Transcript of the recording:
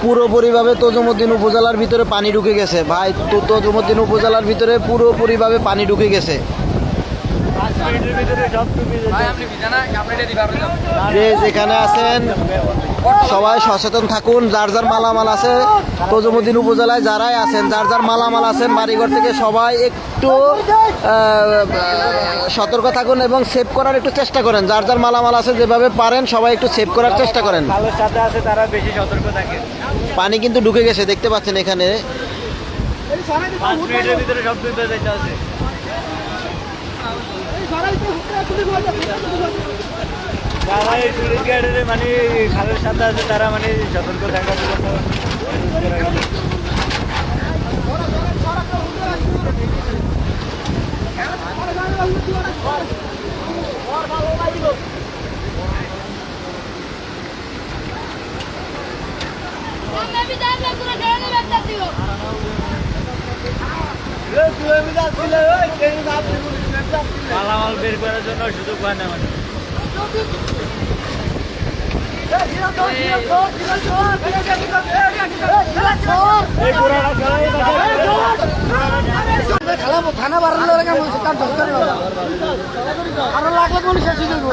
পুরোপুরিভাবে তজুমুদ্দিন উপজেলার ভিতরে পানি ঢুকে গেছে ভাই। তজুমুদ্দিন উপজেলার ভিতরে পুরোপুরিভাবে পানি ঢুকে গেছে। যে যেখানে আছেন সবাই সচেতন থাকুন। যার যার মালামাল আছে তজুমুদ্দিন উপজেলায় যারাই আছেন, যার যার মালামাল আছেন বাড়িঘর থেকে সবাই একটু সতর্ক থাকুন এবং সেভ করার একটু চেষ্টা করেন। যার যার মালামাল আছে যেভাবে পারেন সবাই একটু সেভ করার চেষ্টা করেন। পানি কিন্তু ঢুকে গেছে, দেখতে পাচ্ছেন এখানে। যারা এই টুরিস্ট গাইডের মানে খালের সাথে আছে তারা মানে সতর্ক থাকার জন্য মালামাল বের করার জন্য সুযোগ পায় না মানে। থানা বাড়ালে আরো লাখ লাখ মানুষ শেষ হয়ে যাবে।